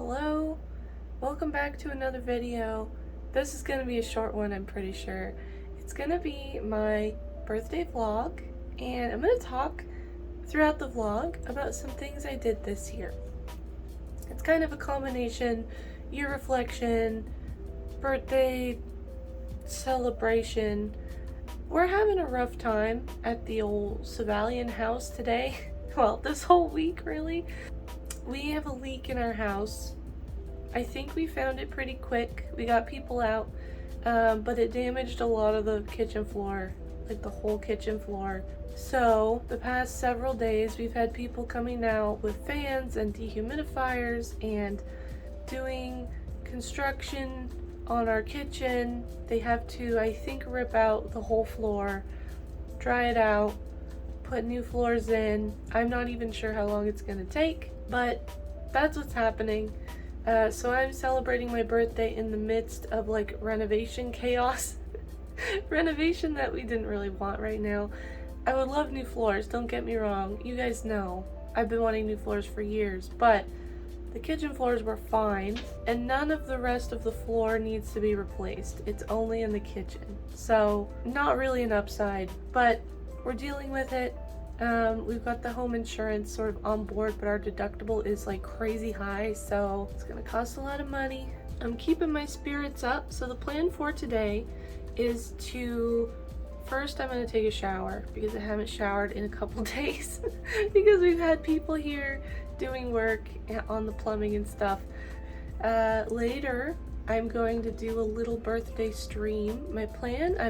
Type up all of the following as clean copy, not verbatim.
Hello, welcome back to another video. This is going to be a short one, I'm pretty sure. It's going to be my birthday vlog, and I'm going to talk throughout the vlog about some things I did this year. It's kind of a combination, year reflection, birthday celebration. We're having a rough time at the old Savalian house today. Well, this whole week, really. We have a leak in our house. I think we found it pretty quick. We got people out, but it damaged a lot of the kitchen floor, like the whole kitchen floor. So the past several days we've had people coming out with fans and dehumidifiers and doing construction on our kitchen. They have to, I think, rip out the whole floor, dry it out, put new floors in. I'm not even sure how long it's gonna take, but that's what's happening. So I'm celebrating my birthday in the midst of like renovation chaos. Renovation that we didn't really want right now. I would love new floors, don't get me wrong. You guys know I've been wanting new floors for years, but the kitchen floors were fine, and none of the rest of the floor needs to be replaced. It's only in the kitchen. So not really an upside, but we're dealing with it. We've got the home insurance sort of on board, but our deductible is like crazy high, so it's gonna cost a lot of money. I'm keeping my spirits up, so the plan for today is to first I'm gonna take a shower because I haven't showered in a couple days because we've had people here doing work on the plumbing and stuff. Later I'm going to do a little birthday stream. I've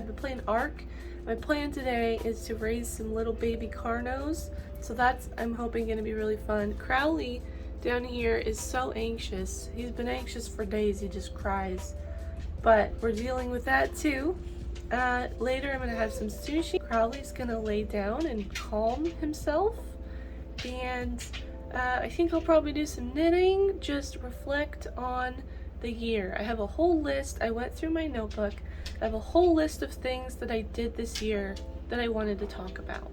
been playing Ark. My plan today is to raise some little baby Carnos, so that's, I'm hoping, going to be really fun. Crowley down here is so anxious. He's been anxious for days, he just cries. But we're dealing with that too. Later I'm going to have some sushi. Crowley's going to lay down and calm himself. And I think I'll probably do some knitting, just reflect on the year. I have a whole list. I went through my notebook. I have a whole list of things that I did this year that I wanted to talk about.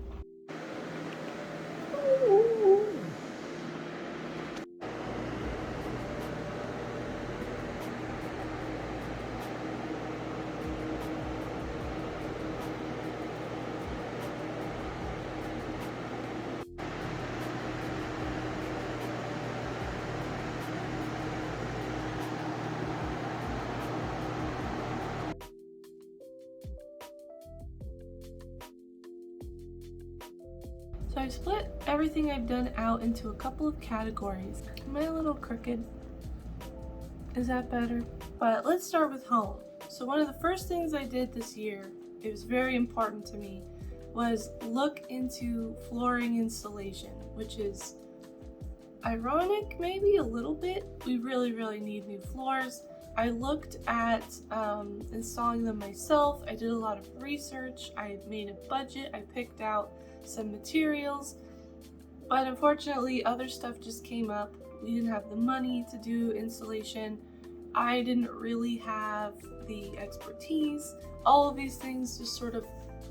So I've split everything I've done out into a couple of categories. Am I a little crooked? Is that better? But let's start with home. So one of the first things I did this year, it was very important to me, was look into flooring installation, which is ironic maybe a little bit. We really need new floors. I looked at installing them myself. I did a lot of research. I made a budget. I picked out some materials, but unfortunately other stuff just came up. We didn't have the money to do installation. I didn't really have the expertise. All of these things just sort of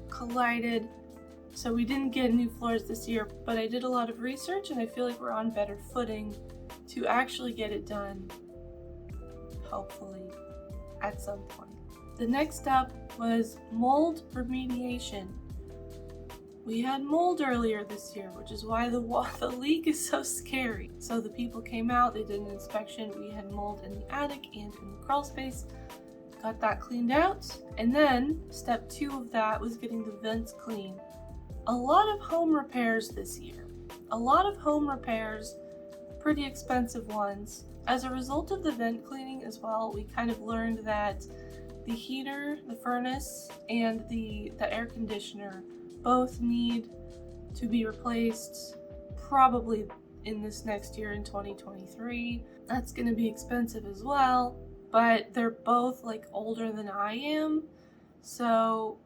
collided, so we didn't get new floors this year, but I did a lot of research and I feel like we're on better footing to actually get it done, hopefully, at some point. The next step was mold remediation. We had mold earlier this year, which is why the leak is so scary. So the people came out, they did an inspection. We had mold in the attic and in the crawl space. Got that cleaned out. And then step 2 of that was getting the vents clean. A lot of home repairs this year. A lot of home repairs, pretty expensive ones. As a result of the vent cleaning as well, we kind of learned that the heater, the furnace, and the air conditioner both need to be replaced probably in this next year in 2023. That's going to be expensive as well, but they're both like older than I am, so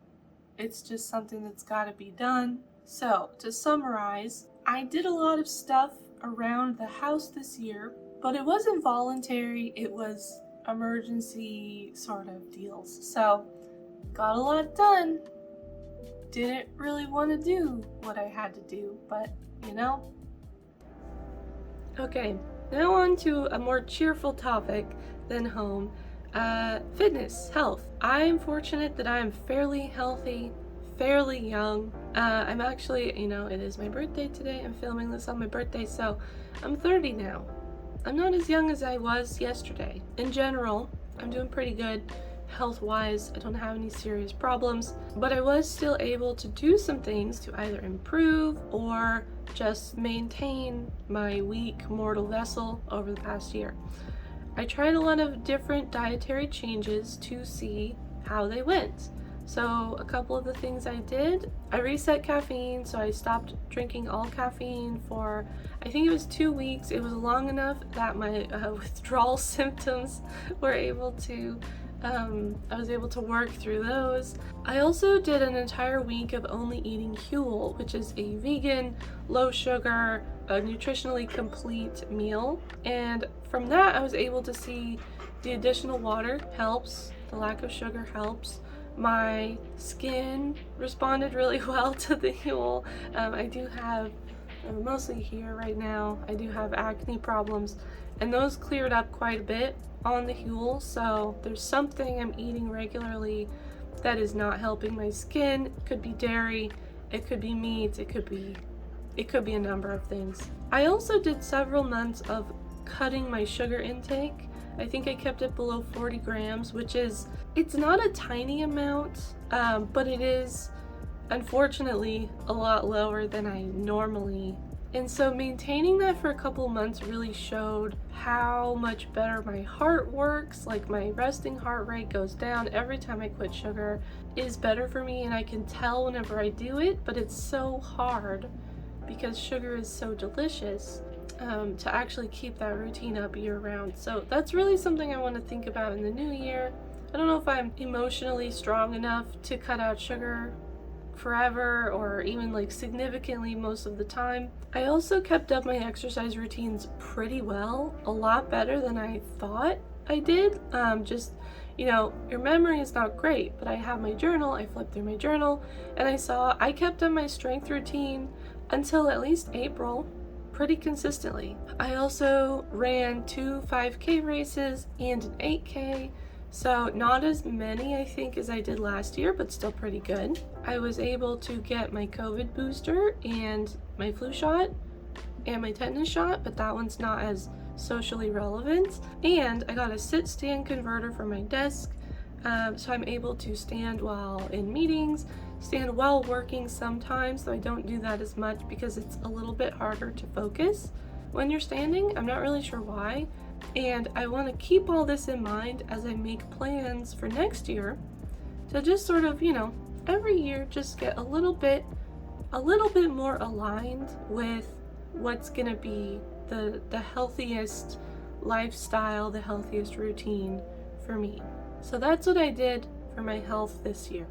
it's just something that's got to be done. So to summarize, I did a lot of stuff around the house this year, but it wasn't voluntary, it was emergency sort of deals. So got a lot done. Didn't really want to do what I had to do, but you know. Okay, Now on to a more cheerful topic than home. Fitness, health. I am fortunate that I am fairly healthy, fairly young. I'm actually, it is my birthday today. I'm filming this on my birthday, so I'm 30 now. I'm not as young as I was yesterday. In general, I'm doing pretty good health-wise. I don't have any serious problems, but I was still able to do some things to either improve or just maintain my weak mortal vessel over the past year. I tried a lot of different dietary changes to see how they went. So a couple of the things I did, I reset caffeine, so I stopped drinking all caffeine for, I think it was 2 weeks. It was long enough that my withdrawal symptoms were able to, I was able to work through those. I also did an entire week of only eating Huel, which is a vegan, low sugar, a nutritionally complete meal. And from that, I was able to see the additional water helps, the lack of sugar helps. My skin responded really well to the Huel. I do have, mostly here right now, I do have acne problems, and those cleared up quite a bit on the Huel, so there's something I'm eating regularly that is not helping my skin. It could be dairy, it could be meat, it could be a number of things. I also did several months of cutting my sugar intake. I think I kept it below 40 grams, which is, it's not a tiny amount, but it is unfortunately a lot lower than I normally. And so maintaining that for a couple months really showed how much better my heart works. Like my resting heart rate goes down every time I quit sugar. It is better for me, and I can tell whenever I do it, but it's so hard because sugar is so delicious to actually keep that routine up year round. So that's really something I want to think about in the new year. I don't know if I'm emotionally strong enough to cut out sugar forever or even like significantly most of the time. I also kept up my exercise routines pretty well, a lot better than I thought I did. Your memory is not great, but I have my journal, I flipped through my journal, and I saw I kept up my strength routine until at least April pretty consistently. I also ran 2 5K races and an 8K, so not as many I think as I did last year, but still pretty good. I was able to get my COVID booster and my flu shot and my tetanus shot, but that one's not as socially relevant. And I got a sit-stand converter for my desk, so I'm able to stand while in meetings, stand while working sometimes, though I don't do that as much because it's a little bit harder to focus when you're standing. I'm not really sure why. And I want to keep all this in mind as I make plans for next year to just sort of, every year just get a little bit more aligned with what's going to be the healthiest lifestyle, the healthiest routine for me. So that's what I did for my health this year.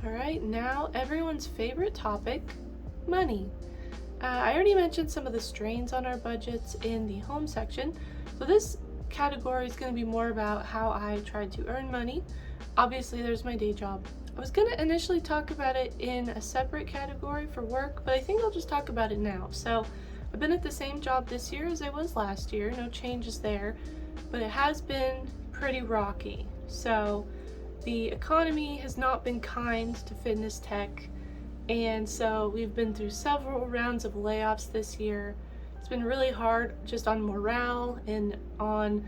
Alright, now everyone's favorite topic, money. I already mentioned some of the strains on our budgets in the home section, so this category is going to be more about how I tried to earn money. Obviously there's my day job. I was going to initially talk about it in a separate category for work, but I think I'll just talk about it now. So I've been at the same job this year as I was last year, no changes there, but it has been pretty rocky. So the economy has not been kind to fitness tech, and so we've been through several rounds of layoffs this year. It's been really hard just on morale and on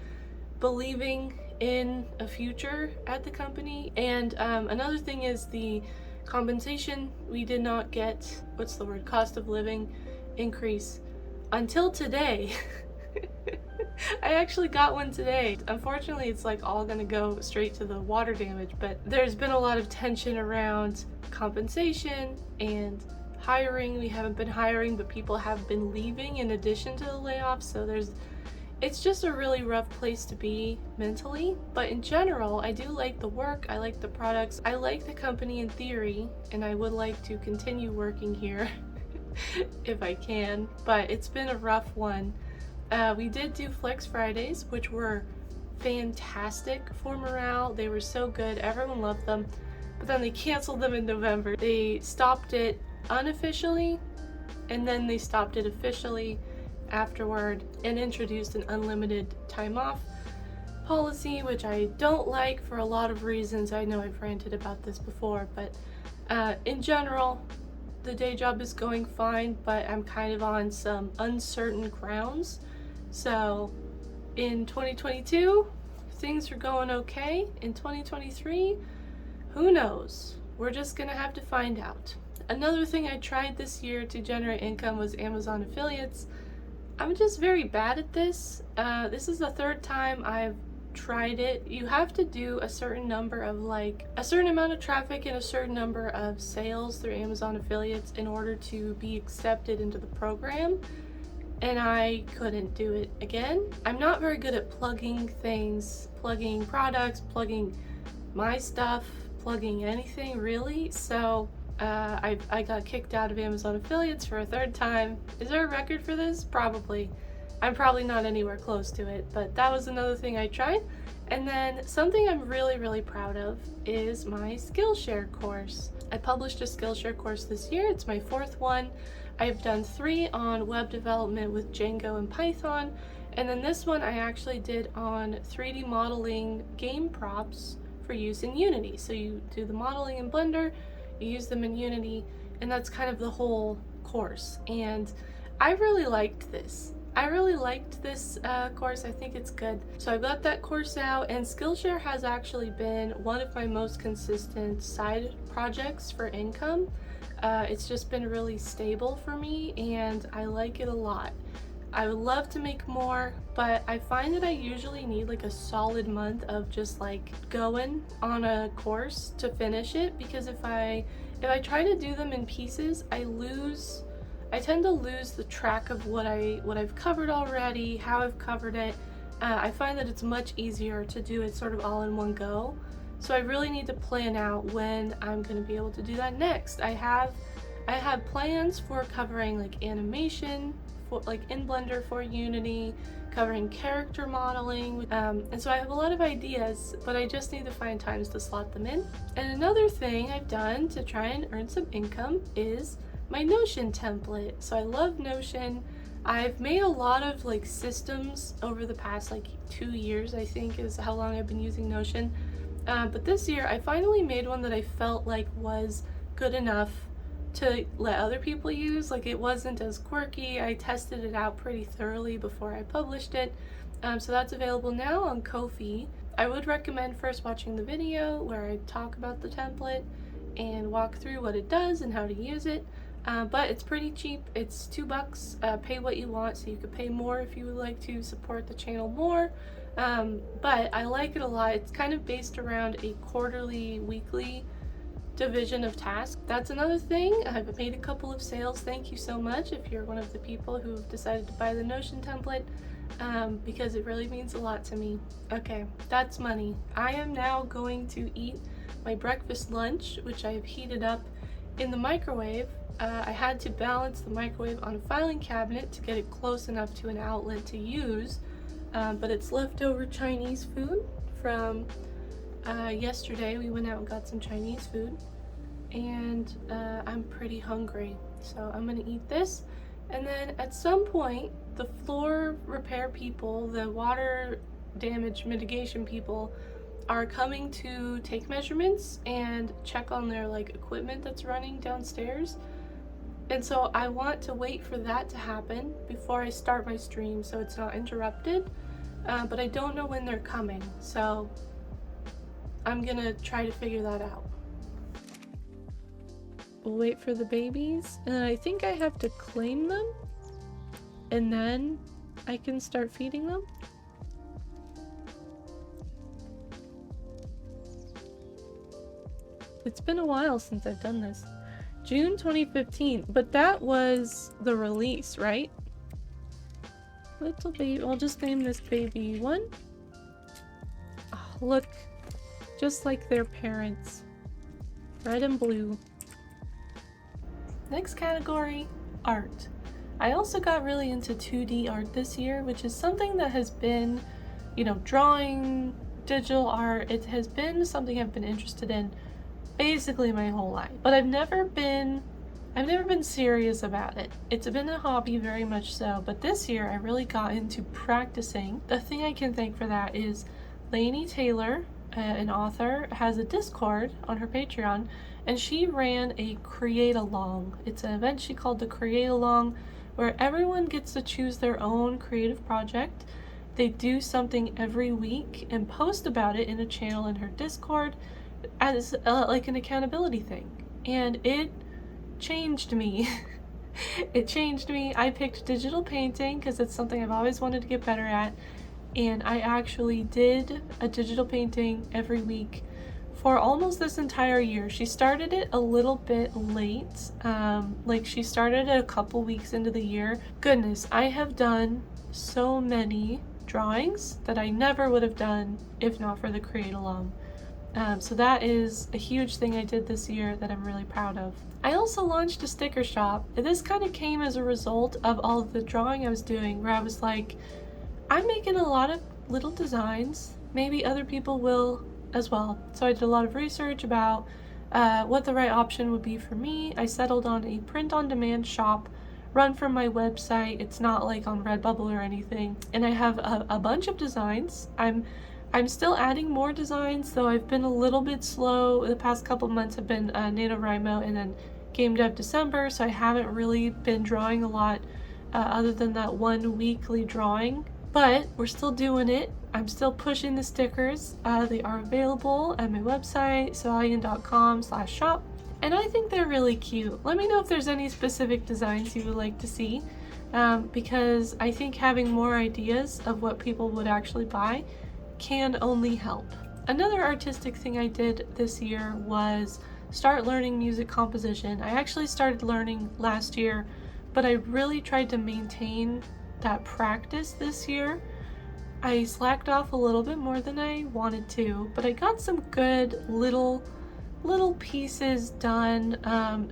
believing in a future at the company. And another thing is the compensation. We did not get, cost of living increase until today. I actually got one today. Unfortunately, it's like all gonna go straight to the water damage, but there's been a lot of tension around compensation and hiring. We haven't been hiring, but people have been leaving in addition to the layoffs, so it's just a really rough place to be mentally. But in general, I do like the work, I like the products, I like the company in theory, and I would like to continue working here if I can, but it's been a rough one. We did do Flex Fridays, which were fantastic for morale. They were so good. Everyone loved them. But then they canceled them in November. They stopped it unofficially, and then they stopped it officially afterward and introduced an unlimited time off policy, which I don't like for a lot of reasons. I know I've ranted about this before, but in general, the day job is going fine, but I'm kind of on some uncertain grounds. So in 2022, things are going okay. In 2023, who knows? We're just gonna have to find out. Another thing I tried this year to generate income was Amazon affiliates. I'm just very bad at this. This is the third time I've tried it. You have to do a certain number of a certain amount of traffic and a certain number of sales through Amazon affiliates in order to be accepted into the program, and I couldn't do it again. I'm not very good at plugging things, plugging products, plugging my stuff, plugging anything really, so I got kicked out of Amazon affiliates for a third time. Is there a record for this? Probably. I'm probably not anywhere close to it, but that was another thing I tried. And then something I'm really, really proud of is my Skillshare course. I published a Skillshare course this year. It's my 4th one. I've done 3 on web development with Django and Python, and then this one I actually did on 3D modeling game props for use in Unity. So you do the modeling in Blender, you use them in Unity, and that's kind of the whole course. And I really liked this. Course. I think it's good. So I got that course out, and Skillshare has actually been one of my most consistent side projects for income. It's just been really stable for me, and I like it a lot. I would love to make more, but I find that I usually need like a solid month of just like going on a course to finish it, because if I try to do them in pieces, I tend to lose the track of what I've covered already, how I've covered it. I find that it's much easier to do it sort of all in one go. So I really need to plan out when I'm going to be able to do that next. I have plans for covering like animation, for like in Blender for Unity, covering character modeling, and so I have a lot of ideas, but I just need to find times to slot them in. And another thing I've done to try and earn some income is my Notion template. So I love Notion. I've made a lot of like systems over the past like 2 years, I think is how long I've been using Notion. But this year I finally made one that I felt like was good enough to let other people use. Like, it wasn't as quirky. I tested it out pretty thoroughly before I published it. So that's available now on Ko-fi. I would recommend first watching the video where I talk about the template and walk through what it does and how to use it. But it's pretty cheap. It's $2. Pay what you want, so you could pay more if you would like to support the channel more. But I like it a lot. It's kind of based around a quarterly, weekly division of tasks. That's another thing. I've made a couple of sales. Thank you so much if you're one of the people who've decided to buy the Notion template, because it really means a lot to me. Okay, that's money. I am now going to eat my breakfast lunch, which I have heated up in the microwave. I had to balance the microwave on a filing cabinet to get it close enough to an outlet to use, but it's leftover Chinese food from yesterday. We went out and got some Chinese food, and I'm pretty hungry, so I'm gonna eat this. And then at some point, the floor repair people, the water damage mitigation people, are coming to take measurements and check on their like equipment that's running downstairs. And so I want to wait for that to happen before I start my stream so it's not interrupted, but I don't know when they're coming, so I'm gonna try to figure that out. We'll wait for the babies, and I think I have to claim them, and then I can start feeding them. It's been a while since I've done this. June 2015, but that was the release, right? Little baby, I'll just name this baby 1. Oh, look, just like their parents. Red and blue. Next category, art. I also got really into 2D art this year, which is something that has been, drawing, digital art, it has been something I've been interested in basically my whole life. But I've never been serious about it. It's been a hobby, very much so, but this year I really got into practicing. The thing I can thank for that is Laini Taylor, an author, has a Discord on her Patreon, and she ran a create along. It's an event she called the Create Along, where everyone gets to choose their own creative project. They do something every week and post about it in a channel in her Discord as like an accountability thing, and it changed me. It changed me. I picked digital painting because it's something I've always wanted to get better at, and I actually did a digital painting every week for almost this entire year. She started it a little bit late, like she started it a couple weeks into the year. Goodness, I have done so many drawings that I never would have done if not for the Create Along. So that is a huge thing I did this year that I'm really proud of. I also launched a sticker shop. This kind of came as a result of all of the drawing I was doing, where I was like, I'm making a lot of little designs. Maybe other people will as well. So I did a lot of research about what the right option would be for me. I settled on a print-on-demand shop run from my website. It's not like on Redbubble or anything. And I have a bunch of designs. I'm still adding more designs, though I've been a little bit slow. The past couple months have been NaNoWriMo and then Game Dev December, so I haven't really been drawing a lot other than that one weekly drawing. But we're still doing it. I'm still pushing the stickers. They are available at my website, cevallian.com/shop, and I think they're really cute. Let me know if there's any specific designs you would like to see, because I think having more ideas of what people would actually buy can only help. Another artistic thing I did this year was start learning music composition. I actually started learning last year, but I really tried to maintain that practice this year. I slacked off a little bit more than I wanted to, but I got some good little pieces done.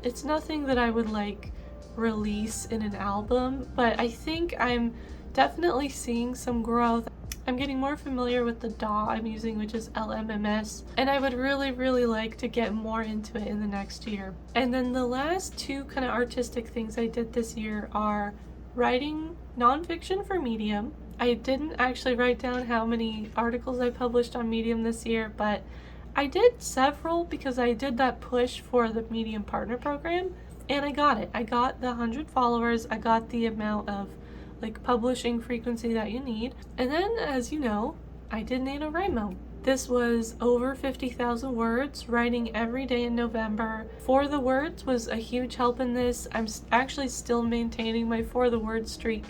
It's nothing that I would like release in an album, but I think I'm definitely seeing some growth. I'm getting more familiar with the DAW I'm using, which is LMMS, and I would really like to get more into it in the next year. And then the last two kind of artistic things I did this year are writing nonfiction for Medium. I didn't actually write down how many articles I published on Medium this year, but I did several because I did that push for the Medium Partner Program, and I got it. I got the 100 followers, I got the amount of publishing frequency that you need. And then, as you know, I did NaNoWriMo. This was over 50,000 words, writing every day in November. For the words was a huge help in this. I'm actually still maintaining my for the word streak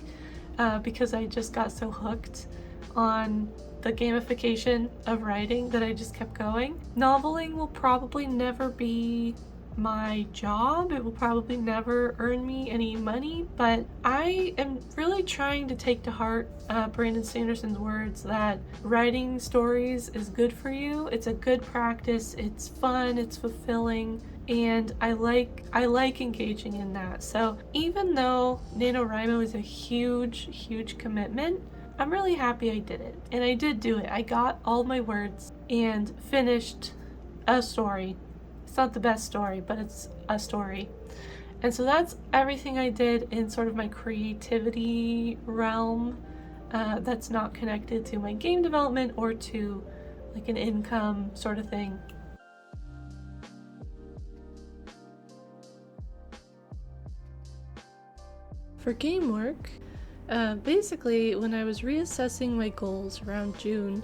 because I just got so hooked on the gamification of writing that I just kept going. Noveling will probably never be my job. It will probably never earn me any money, but I am really trying to take to heart Brandon Sanderson's words that writing stories is good for you. It's a good practice. It's fun. It's fulfilling. And I like engaging in that. So even though NaNoWriMo is a huge commitment, I'm really happy I did it. And I did do it. I got all my words and finished a story. It's not the best story, but it's a story. And so that's everything I did in sort of my creativity realm that's not connected to my game development or to an income sort of thing. For game work, basically when I was reassessing my goals around June,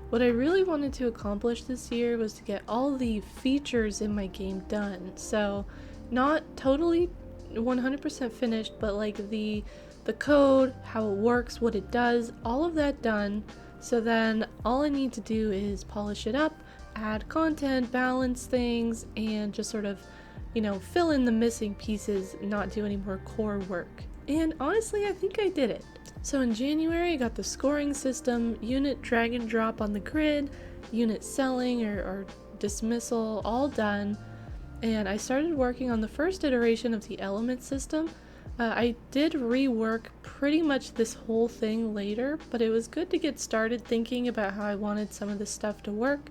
what I really wanted to accomplish this year was to get all the features in my game done. So not totally 100% finished, but the code, how it works, what it does, all of that done. So then all I need to do is polish it up, add content, balance things, and just sort of, fill in the missing pieces, not do any more core work. And honestly, I think I did it. So in January, I got the scoring system, unit drag and drop on the grid, unit selling or dismissal, all done. And I started working on the first iteration of the element system, I did rework pretty much this whole thing later, but it was good to get started thinking about how I wanted some of this stuff to work,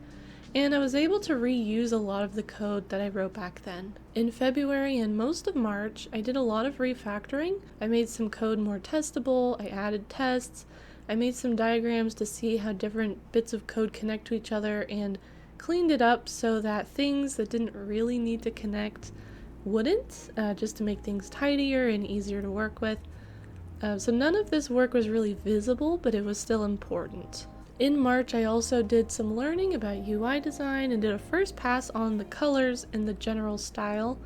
and I was able to reuse a lot of the code that I wrote back then. In February and most of March, I did a lot of refactoring. I made some code more testable, I added tests, I made some diagrams to see how different bits of code connect to each other, and cleaned it up so that things that didn't really need to connect wouldn't, just to make things tidier and easier to work with. So none of this work was really visible, but it was still important. In March, I also did some learning about UI design and did a first pass on the colors and the general style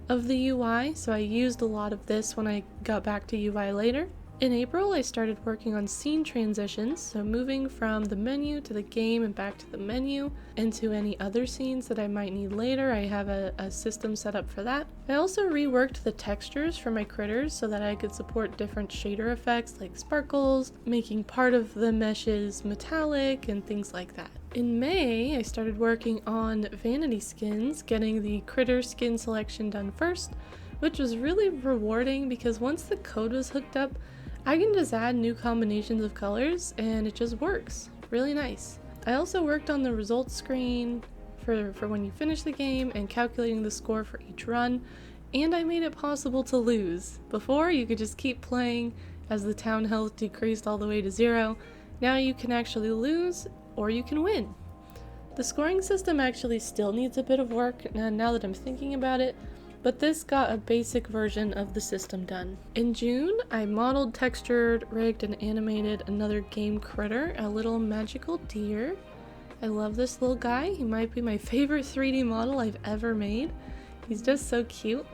of the UI, so I used a lot of this when I got back to UI later. In April, I started working on scene transitions, so moving from the menu to the game and back to the menu into any other scenes that I might need later. I have a system set up for that. I also reworked the textures for my critters so that I could support different shader effects like sparkles, making part of the meshes metallic, and things like that. In May, I started working on vanity skins, getting the critter skin selection done first, which was really rewarding because once the code was hooked up, I can just add new combinations of colors and it just works. Really nice. I also worked on the results screen for when you finish the game and calculating the score for each run, and I made it possible to lose. Before, you could just keep playing as the town health decreased all the way to 0. Now you can actually lose or you can win. The scoring system actually still needs a bit of work now that I'm thinking about it, but this got a basic version of the system done. In June, I modeled, textured, rigged, and animated another game critter, a little magical deer. I love this little guy. He might be my favorite 3D model I've ever made. He's just so cute.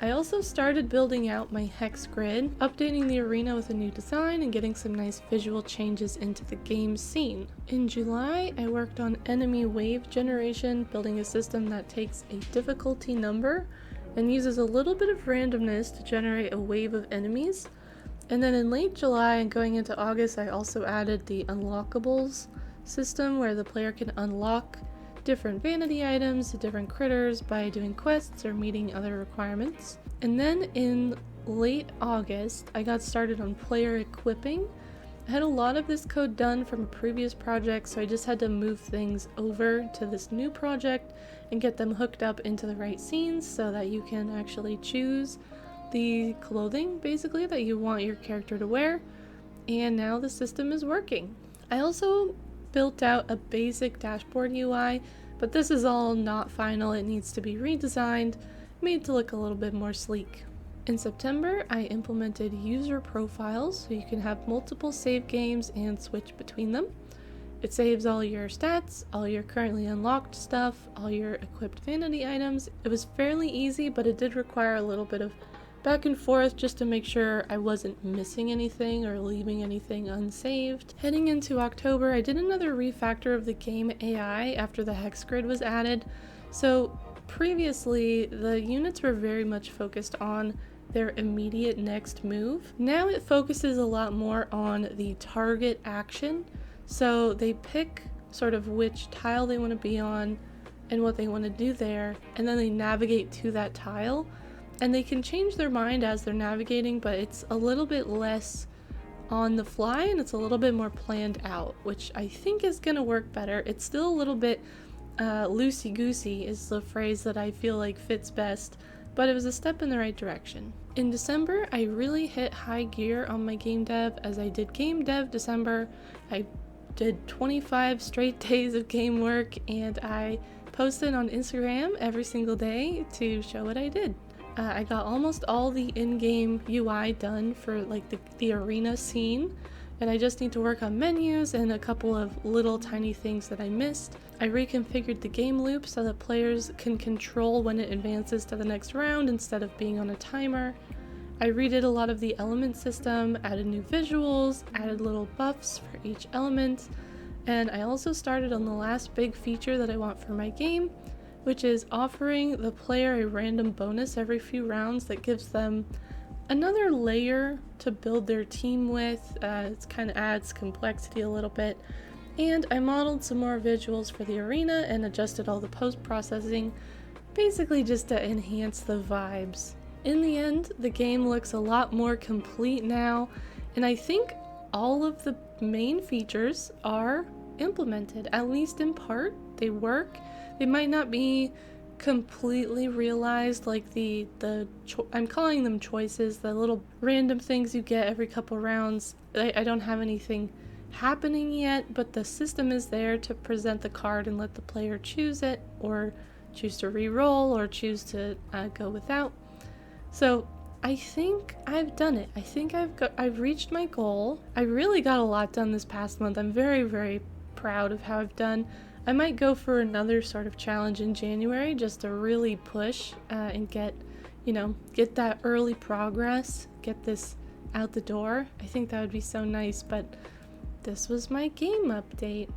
I also started building out my hex grid, updating the arena with a new design and getting some nice visual changes into the game scene. In July, I worked on enemy wave generation, building a system that takes a difficulty number and uses a little bit of randomness to generate a wave of enemies. And then in late July and going into August, I also added the unlockables system where the player can unlock different vanity items to different critters by doing quests or meeting other requirements. And then in late August, I got started on player equipping. I had a lot of this code done from a previous project, so I just had to move things over to this new project and get them hooked up into the right scenes so that you can actually choose the clothing, basically, that you want your character to wear. And now the system is working. I also built out a basic dashboard UI, but this is all not final. It needs to be redesigned, made to look a little bit more sleek. In September, I implemented user profiles so you can have multiple save games and switch between them. It saves all your stats, all your currently unlocked stuff, all your equipped vanity items. It was fairly easy, but it did require a little bit of back and forth just to make sure I wasn't missing anything or leaving anything unsaved. Heading into October, I did another refactor of the game AI after the hex grid was added. So previously, the units were very much focused on their immediate next move. Now it focuses a lot more on the target action. So they pick sort of which tile they want to be on and what they want to do there, and then they navigate to that tile. And they can change their mind as they're navigating, but it's a little bit less on the fly and it's a little bit more planned out, which I think is going to work better. It's still a little bit loosey-goosey is the phrase that I feel like fits best, but it was a step in the right direction. In December, I really hit high gear on my game dev as I did game dev December. I did 25 straight days of game work and I posted on Instagram every single day to show what I did. I got almost all the in-game UI done for like the arena scene, and I just need to work on menus and a couple of little tiny things that I missed. I reconfigured the game loop so that players can control when it advances to the next round instead of being on a timer. I redid a lot of the element system, added new visuals, added little buffs for each element, and I also started on the last big feature that I want for my game, which is offering the player a random bonus every few rounds that gives them another layer to build their team with. It kind of adds complexity a little bit. And I modeled some more visuals for the arena and adjusted all the post-processing, basically just to enhance the vibes In the end, the game looks a lot more complete now, and I think all of the main features are implemented, at least in part. They work. They might not be completely realized, like I'm calling them choices, the little random things you get every couple rounds. I don't have anything happening yet, but the system is there to present the card and let the player choose it, or choose to re-roll, or choose to go without. So I think I've done it. I think I've reached my goal. I really got a lot done this past month. I'm very, very proud of how I've done. I might go for another sort of challenge in January just to really push and get that early progress, get this out the door. I think that would be so nice, but this was my game update.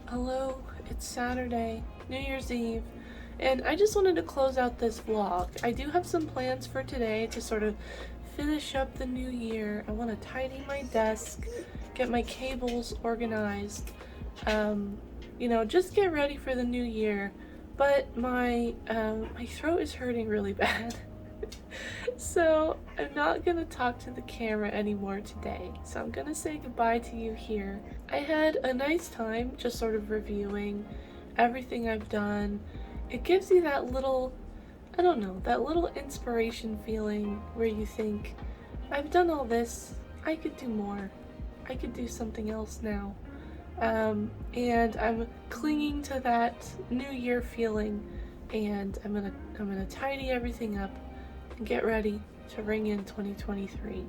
Hello, it's Saturday, New Year's Eve, and I just wanted to close out this vlog. I do have some plans for today to sort of finish up the new year. I want to tidy my desk, get my cables organized, just get ready for the new year. But my throat is hurting really bad. So I'm not gonna talk to the camera anymore today. So I'm gonna say goodbye to you here. I had a nice time just sort of reviewing everything I've done. It gives you that little, that little inspiration feeling where you think, I've done all this, I could do more. I could do something else now. And I'm clinging to that new year feeling, and I'm gonna tidy everything up and get ready to ring in 2023,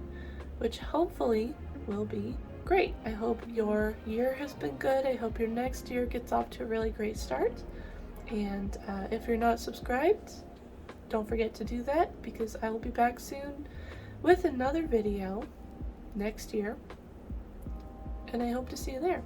which hopefully will be great. I hope your year has been good. I hope your next year gets off to a really great start. And if you're not subscribed, don't forget to do that, because I will be back soon with another video next year, and I hope to see you there.